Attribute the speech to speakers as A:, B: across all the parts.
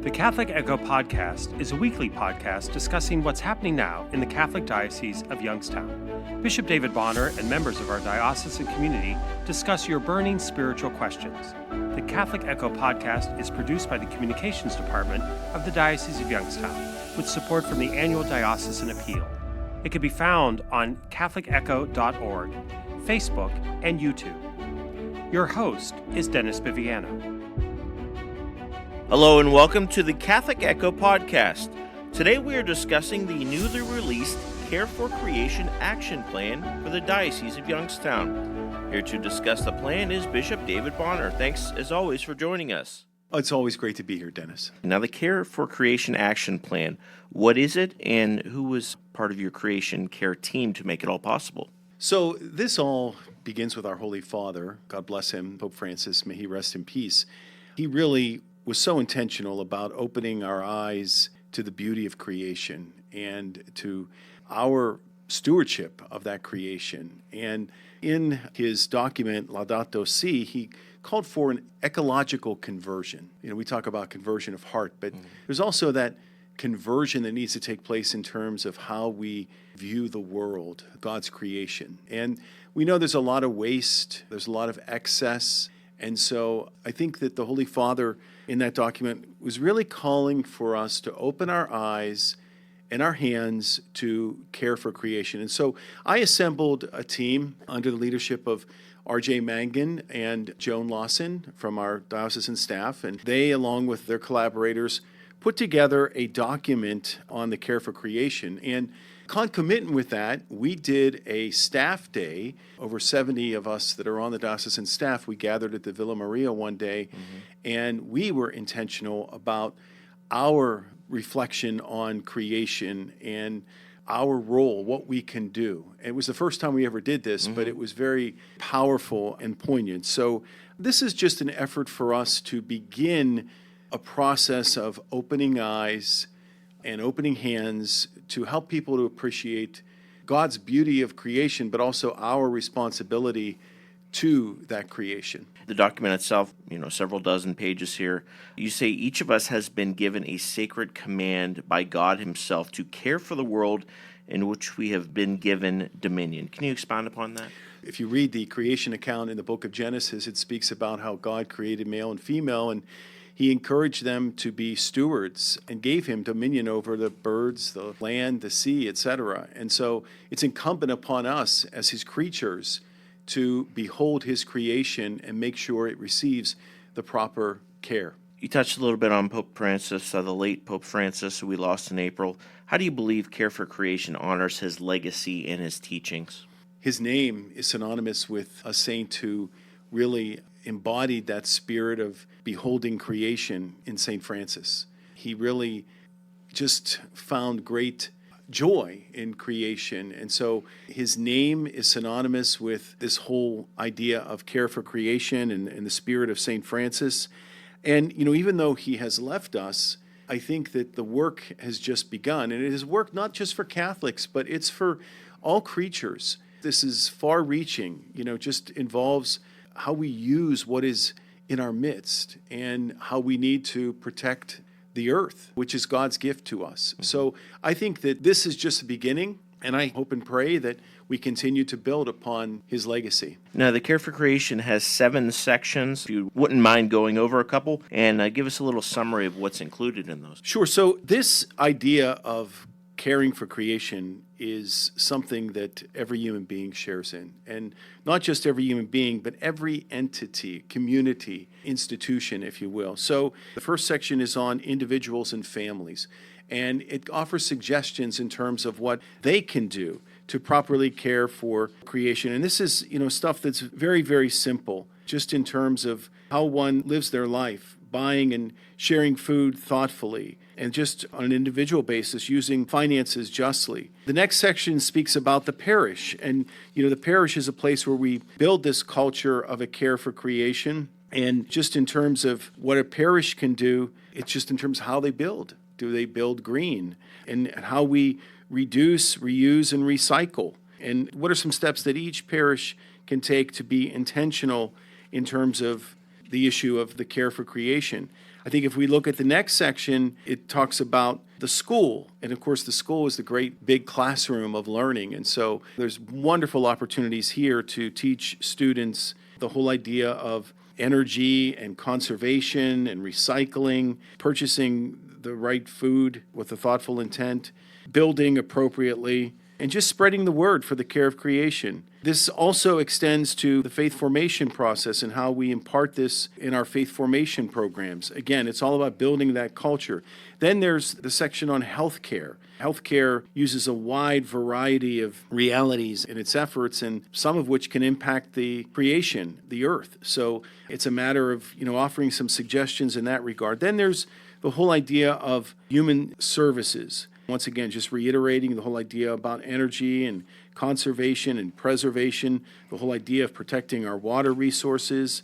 A: The Catholic Echo Podcast is a weekly podcast discussing what's happening now in the Catholic Diocese of Youngstown. Bishop David Bonnar and members of our diocesan community discuss your burning spiritual questions. The Catholic Echo Podcast is produced by the Communications Department of the Diocese of Youngstown, with support from the Annual Diocesan Appeal. It can be found on catholicecho.org, Facebook, and YouTube. Your host is Dennis Biviano.
B: Hello and welcome to the Catholic Echo Podcast. Today we are discussing the newly released Care for Creation Action Plan for the Diocese of Youngstown. Here to discuss the plan is Bishop David Bonnar. Thanks as always for joining us.
C: It's always great to be here, Dennis.
B: Now the Care for Creation Action Plan, what is it and who was part of your creation care team to make it all possible?
C: So this all begins with our Holy Father, God bless him, Pope Francis, may he rest in peace. He really was so intentional about opening our eyes to the beauty of creation and to our stewardship of that creation. And in his document, Laudate Si, he called for an ecological conversion. We talk about conversion of heart, but there's also that conversion that needs to take place in terms of how we view the world, God's creation. And we know there's a lot of waste, there's a lot of excess. And so I think that the Holy Father in that document was really calling for us to open our eyes and our hands to care for creation. And so I assembled a team under the leadership of R.J. Mangan and Joan Lawson from our diocesan staff. And they, along with their collaborators, put together a document on the care for creation. And concomitant with that, we did a staff day. Over 70 of us that are on the diocesan staff, we gathered at the Villa Maria one day, and we were intentional about our reflection on creation and our role, what we can do. It was the first time we ever did this, but it was very powerful and poignant. So this is just an effort for us to begin a process of opening eyes and opening hands to help people to appreciate God's beauty of creation, but also our responsibility to that creation.
B: The document itself, several dozen pages here. You say each of us has been given a sacred command by God himself to care for the world in which we have been given dominion. Can you expound upon that?
C: If you read the creation account in the book of Genesis, it speaks about how God created male and female, and he encouraged them to be stewards and gave him dominion over the birds, the land, the sea, etc. And so it's incumbent upon us as his creatures to behold his creation and make sure it receives the proper care.
B: You touched a little bit on Pope Francis, the late Pope Francis, who we lost in April. How do you believe Care for Creation honors his legacy and his teachings?
C: His name is synonymous with a saint who really embodied that spirit of beholding creation in St. Francis. He really just found great joy in creation. And so his name is synonymous with this whole idea of care for creation and the spirit of St. Francis. And, even though he has left us, I think that the work has just begun. And it is work not just for Catholics, but it's for all creatures. This is far-reaching, just involves how we use what is in our midst and how we need to protect the earth, which is God's gift to us. So I think that this is just the beginning, and I hope and pray that we continue to build upon his legacy.
B: Now, the Care for Creation has 7 sections. If you wouldn't mind going over a couple and give us a little summary of what's included in those.
C: Sure. So this idea of caring for creation is something that every human being shares in. And not just every human being, but every entity, community, institution, if you will. So the first section is on individuals and families. And it offers suggestions in terms of what they can do to properly care for creation. And this is, stuff that's very, very simple, just in terms of how one lives their life, buying and sharing food thoughtfully, and just on an individual basis, using finances justly. The next section speaks about the parish. And, the parish is a place where we build this culture of a care for creation. And just in terms of what a parish can do, it's just in terms of how they build. Do they build green? And how we reduce, reuse, and recycle. And what are some steps that each parish can take to be intentional in terms of the issue of the care for creation. I think if we look at the next section, it talks about the school. And of course, the school is the great big classroom of learning. And so there's wonderful opportunities here to teach students the whole idea of energy and conservation and recycling, purchasing the right food with a thoughtful intent, building appropriately, and just spreading the word for the care of creation. This also extends to the faith formation process and how we impart this in our faith formation programs. Again, it's all about building that culture. Then there's the section on healthcare. Healthcare uses a wide variety of realities in its efforts, and some of which can impact the creation, the earth. So it's a matter of, offering some suggestions in that regard. Then there's the whole idea of human services. Once again, just reiterating the whole idea about energy and conservation and preservation, the whole idea of protecting our water resources.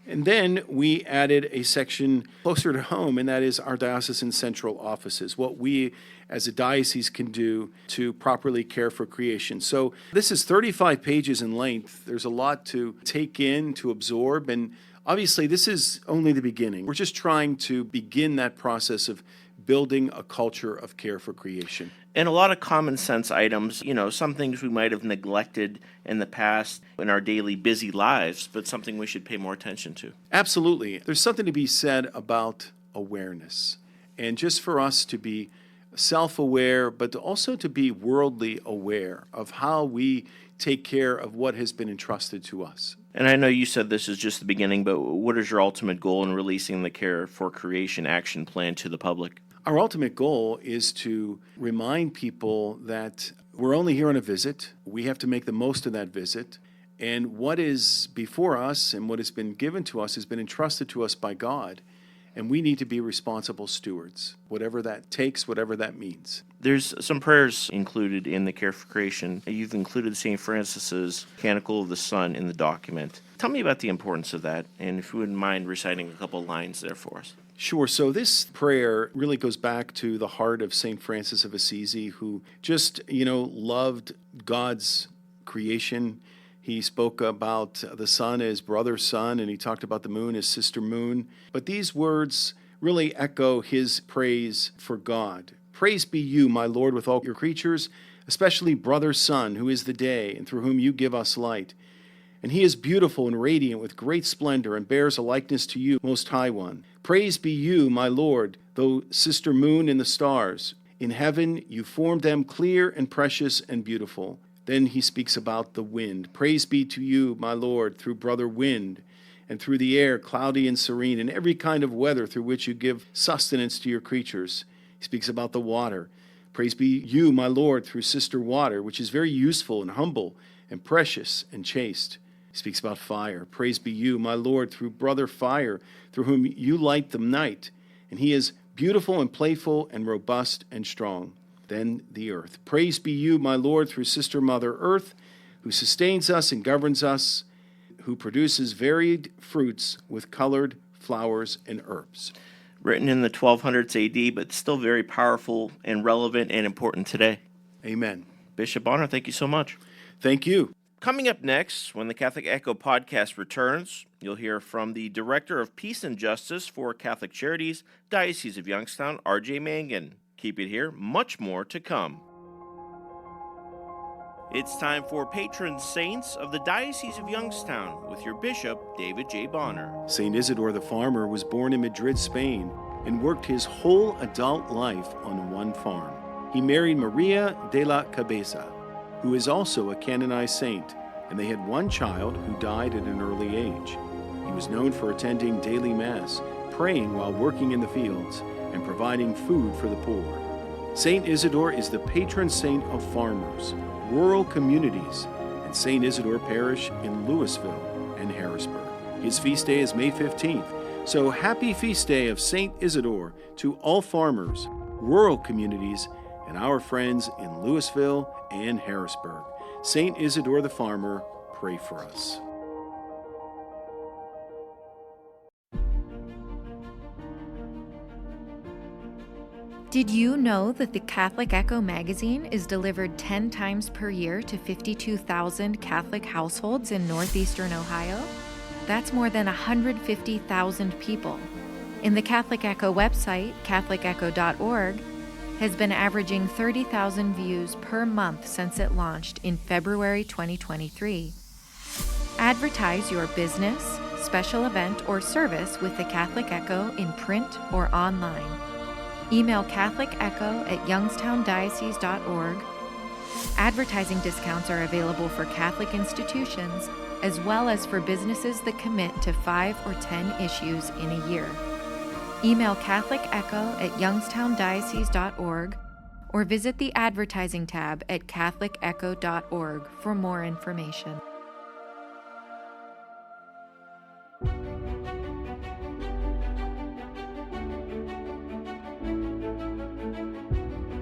C: And then we added a section closer to home, and that is our diocesan central offices, what we as a diocese can do to properly care for creation. So this is 35 pages in length. There's a lot to take in, to absorb, and obviously this is only the beginning. We're just trying to begin that process of building a culture of care for creation.
B: And a lot of common sense items, some things we might have neglected in the past in our daily busy lives, but something we should pay more attention to.
C: Absolutely. There's something to be said about awareness. And just for us to be self-aware, but also to be worldly aware of how we take care of what has been entrusted to us.
B: And I know you said this is just the beginning, but what is your ultimate goal in releasing the Care for Creation Action Plan to the public?
C: Our ultimate goal is to remind people that we're only here on a visit. We have to make the most of that visit. And what is before us and what has been given to us has been entrusted to us by God. And we need to be responsible stewards, whatever that takes, whatever that means.
B: There's some prayers included in the Care for Creation. You've included St. Francis's Canticle of the Sun in the document. Tell me about the importance of that, and if you wouldn't mind reciting a couple lines there for us.
C: Sure. So this prayer really goes back to the heart of St. Francis of Assisi, who just, loved God's creation. He spoke about the sun as brother sun, and he talked about the moon as sister moon. But these words really echo his praise for God. Praise be you, my Lord, with all your creatures, especially brother sun, who is the day, and through whom you give us light. And he is beautiful and radiant with great splendor, and bears a likeness to you, Most High One. Praise be you, my Lord, though sister moon and the stars. In heaven you formed them clear and precious and beautiful. Then he speaks about the wind. Praise be to you, my Lord, through brother wind, and through the air, cloudy and serene, and every kind of weather through which you give sustenance to your creatures. He speaks about the water. Praise be you, my Lord, through sister water, which is very useful and humble and precious and chaste. He speaks about fire. Praise be you, my Lord, through brother fire, through whom you light the night. And he is beautiful and playful and robust and strong. Then the earth. Praise be you, my Lord, through sister mother earth, who sustains us and governs us, who produces varied fruits with colored flowers and herbs.
B: Written in the 1200s AD, but still very powerful and relevant and important today.
C: Amen.
B: Bishop Bonnar, thank you so much.
C: Thank you.
B: Coming up next, when the Catholic Echo podcast returns, you'll hear from the Director of Peace and Justice for Catholic Charities, Diocese of Youngstown, R.J. Mangan. Keep it here, much more to come. It's time for Patron Saints of the Diocese of Youngstown with your Bishop, David J. Bonnar.
C: St. Isidore the Farmer was born in Madrid, Spain, and worked his whole adult life on one farm. He married Maria de la Cabeza, who is also a canonized saint, and they had one child who died at an early age. He was known for attending daily Mass, praying while working in the fields, and providing food for the poor. St. Isidore is the patron saint of farmers, rural communities, and St. Isidore Parish in Louisville and Harrisburg. His feast day is May 15th, so happy feast day of St. Isidore to all farmers, rural communities, and our friends in Louisville and Harrisburg. St. Isidore the Farmer, pray for us.
D: Did you know that the Catholic Echo magazine is delivered 10 times per year to 52,000 Catholic households in northeastern Ohio? That's more than 150,000 people. And the Catholic Echo website, catholicecho.org, has been averaging 30,000 views per month since it launched in February 2023. Advertise your business, special event, or service with the Catholic Echo in print or online. Email catholicecho@youngstowndiocese.org. Advertising discounts are available for Catholic institutions as well as for businesses that commit to 5 or 10 issues in a year. Email catholicecho@youngstowndiocese.org or visit the advertising tab at catholicecho.org for more information.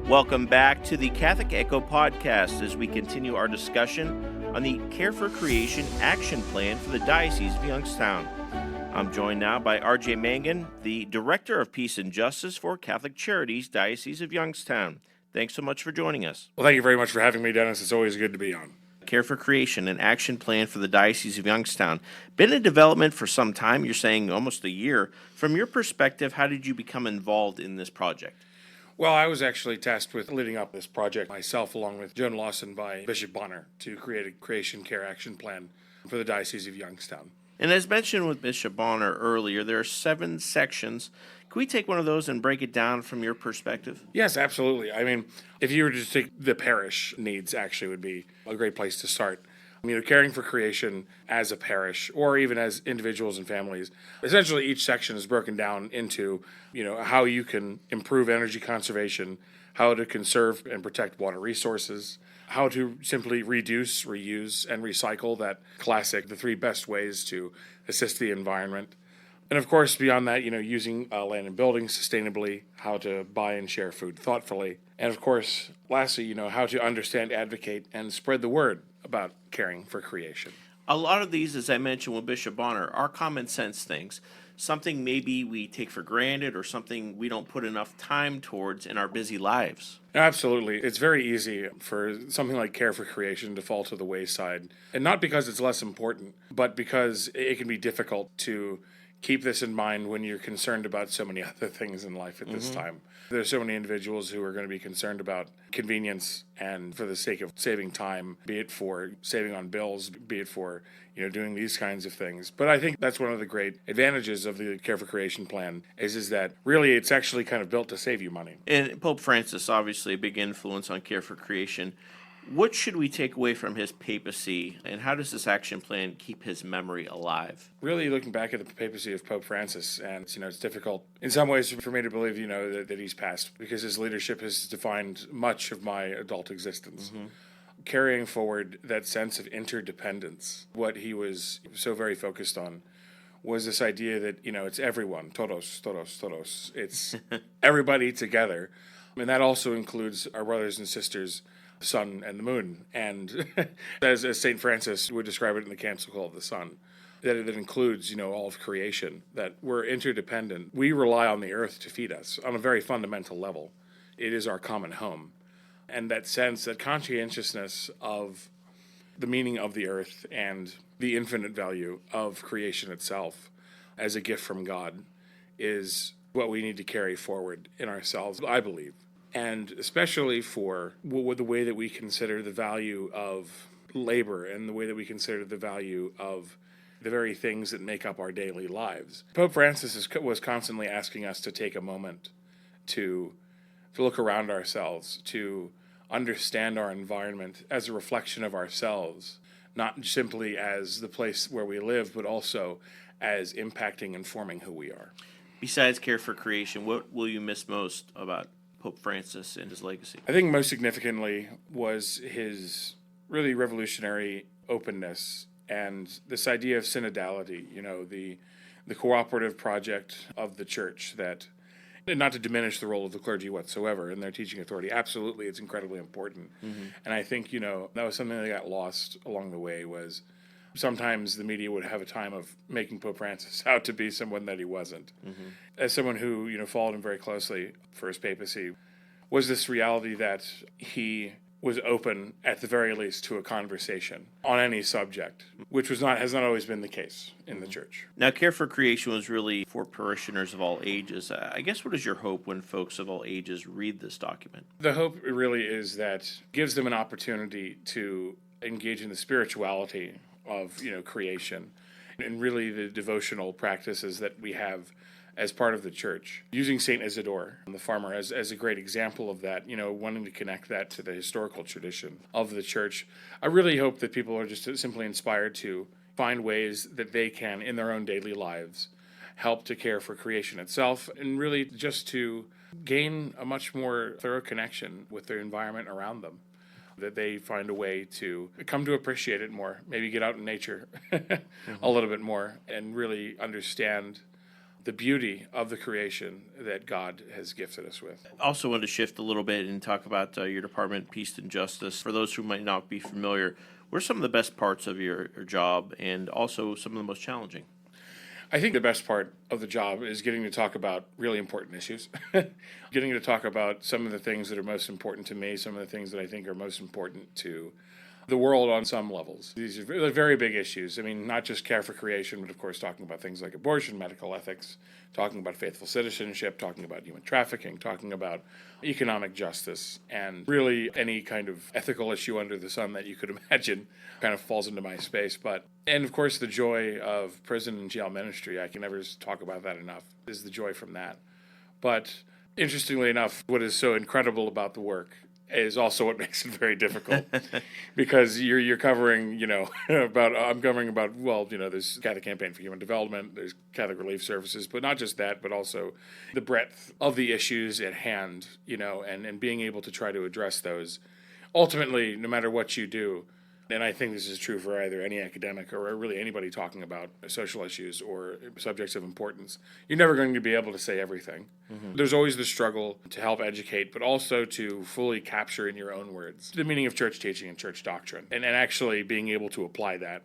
B: Welcome back to the Catholic Echo podcast as we continue our discussion on the Care for Creation Action Plan for the Diocese of Youngstown. I'm joined now by R.J. Mangan, the Director of Peace and Justice for Catholic Charities, Diocese of Youngstown. Thanks so much for joining us.
E: Well, thank you very much for having me, Dennis. It's always good to be on.
B: Care for Creation, an action plan for the Diocese of Youngstown. Been in development for some time, you're saying almost a year. From your perspective, how did you become involved in this project?
E: Well, I was actually tasked with leading up this project myself, along with Joan Lawson by Bishop Bonnar, to create a creation care action plan for the Diocese of Youngstown.
B: And as mentioned with Bishop Bonnar earlier, there are 7 sections. Can we take one of those and break it down from your perspective?
E: Yes, absolutely. I mean, if you were to take the parish needs, actually would be a great place to start. Caring for creation as a parish or even as individuals and families. Essentially, each section is broken down into, how you can improve energy conservation, how to conserve and protect water resources, how to simply reduce, reuse, and recycle, that classic, the 3 best ways to assist the environment. And of course, beyond that, using land and buildings sustainably, how to buy and share food thoughtfully. And of course, lastly, how to understand, advocate, and spread the word about caring for creation.
B: A lot of these, as I mentioned with Bishop Bonnar, are common sense things. Something maybe we take for granted or something we don't put enough time towards in our busy lives.
E: Absolutely. It's very easy for something like care for creation to fall to the wayside. And not because it's less important, but because it can be difficult to keep this in mind when you're concerned about so many other things in life at this time. There's so many individuals who are going to be concerned about convenience and for the sake of saving time, be it for saving on bills, be it for doing these kinds of things. But I think that's one of the great advantages of the Care for Creation plan is that really it's actually kind of built to save you money.
B: And Pope Francis, obviously a big influence on Care for Creation. What should we take away from his papacy, and how does this action plan keep his memory alive?
E: Really looking back at the papacy of Pope Francis, and it's difficult in some ways for me to believe, that he's passed, because his leadership has defined much of my adult existence. Carrying forward that sense of interdependence, what he was so very focused on was this idea that, it's everyone, todos, todos, todos. It's everybody together. And that also includes our brothers and sisters, sun and the moon. And as St. Francis would describe it in the Canticle of the Sun, that it includes, all of creation, that we're interdependent. We rely on the earth to feed us on a very fundamental level. It is our common home. And that sense, that conscientiousness of the meaning of the earth and the infinite value of creation itself as a gift from God is what we need to carry forward in ourselves, I believe. And especially for the way that we consider the value of labor and the way that we consider the value of the very things that make up our daily lives. Pope Francis was constantly asking us to take a moment to look around ourselves, to understand our environment as a reflection of ourselves, not simply as the place where we live, but also as impacting and forming who we are.
B: Besides Care for Creation, what will you miss most about Pope Francis and his legacy?
E: I think most significantly was his really revolutionary openness and this idea of synodality, the cooperative project of the church, that, not to diminish the role of the clergy whatsoever in their teaching authority. Absolutely, it's incredibly important. And I think, that was something that got lost along the way, was sometimes the media would have a time of making Pope Francis out to be someone that he wasn't. As someone who, followed him very closely for his papacy, was this reality that he was open, at the very least, to a conversation on any subject, which has not always been the case in the church.
B: Now, Care for Creation was really for parishioners of all ages. I guess, what is your hope when folks of all ages read this document?
E: The hope really is that it gives them an opportunity to engage in the spirituality of creation and really the devotional practices that we have as part of the church. Using St. Isidore, the farmer, as a great example of that, wanting to connect that to the historical tradition of the church. I really hope that people are just simply inspired to find ways that they can, in their own daily lives, help to care for creation itself, and really just to gain a much more thorough connection with their environment around them. That they find a way to come to appreciate it more, maybe get out in nature a little bit more, and really understand the beauty of the creation that God has gifted us with.
B: I also want to shift a little bit and talk about your department, Peace and Justice. For those who might not be familiar, what are some of the best parts of your job, and also some of the most challenging?
E: I think the best part of the job is getting to talk about really important issues, getting to talk about some of the things that are most important to me, some of the things that I think are most important to the world on some levels. These are very big issues. I mean, not just care for creation, but of course talking about things like abortion, medical ethics, talking about faithful citizenship, talking about human trafficking, talking about economic justice, and really any kind of ethical issue under the sun that you could imagine kind of falls into my space. And of course the joy of prison and jail ministry, I can never talk about that enough, is the joy from that. But interestingly enough, what is so incredible about the work is also what makes it very difficult, because you're covering, I'm covering about, there's Catholic Campaign for Human Development, there's Catholic Relief Services, but not just that, but also the breadth of the issues at hand, and being able to try to address those. Ultimately, no matter what you do, and I think this is true for either any academic or really anybody talking about social issues or subjects of importance, you're never going to be able to say everything. Mm-hmm. There's always the struggle to help educate, but also to fully capture in your own words the meaning of church teaching and church doctrine, and actually being able to apply that,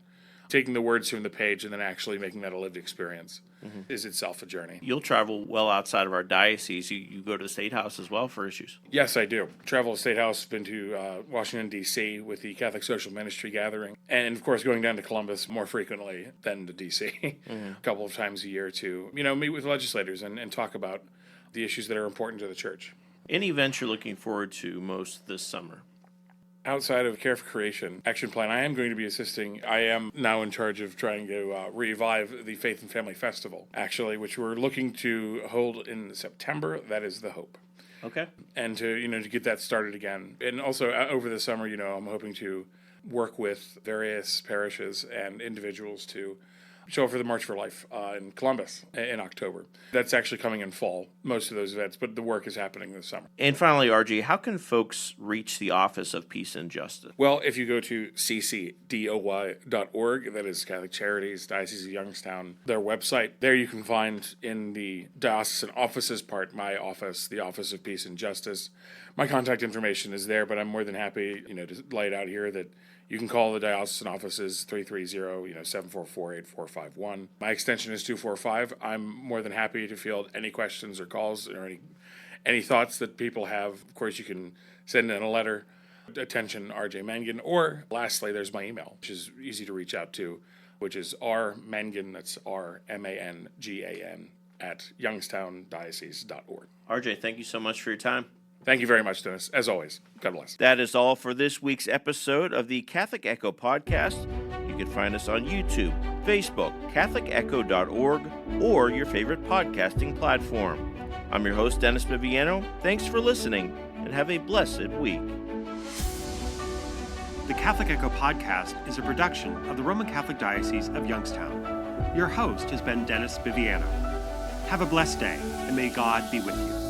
E: taking the words from the page and then actually making that a lived experience. Mm-hmm. Is itself a journey.
B: You'll travel well outside of our diocese. You go to the State House as well for issues.
E: Yes, I do. Travel to State House, been to Washington, D.C. with the Catholic Social Ministry Gathering, and of course going down to Columbus more frequently than to D.C. Mm-hmm. a couple of times a year to meet with legislators and talk about the issues that are important to the church.
B: Any events you're looking forward to most this summer?
E: Outside of Care for Creation Action Plan, I am going to be assisting. I am now in charge of trying to revive the Faith and Family Festival, actually, which we're looking to hold in September. That is the hope.
B: Okay.
E: And to get that started again. And also over the summer, I'm hoping to work with various parishes and individuals to show up for the March for Life in Columbus in October. That's actually coming in fall, most of those events, but the work is happening this summer.
B: And finally, RJ, how can folks reach the Office of Peace and Justice?
E: Well, if you go to ccdoy.org, that is Catholic Charities, Diocese of Youngstown, their website, there you can find in the diocesan offices part, my office, the Office of Peace and Justice. My contact information is there, but I'm more than happy, to lay it out here that you can call the diocesan offices 330-744-8451. My extension is 245. I'm more than happy to field any questions or calls or any thoughts that people have. Of course, you can send in a letter, attention RJ Mangan, or lastly, there's my email, which is easy to reach out to, which is rmangan, that's RMANGAN, at youngstowndiocese.org.
B: RJ, thank you so much for your time.
E: Thank you very much, Dennis. As always, God bless.
B: That is all for this week's episode of the Catholic Echo podcast. You can find us on YouTube, Facebook, CatholicEcho.org, or your favorite podcasting platform. I'm your host, Dennis Viviano. Thanks for listening, and have a blessed week.
A: The Catholic Echo podcast is a production of the Roman Catholic Diocese of Youngstown. Your host has been Dennis Viviano. Have a blessed day, and may God be with you.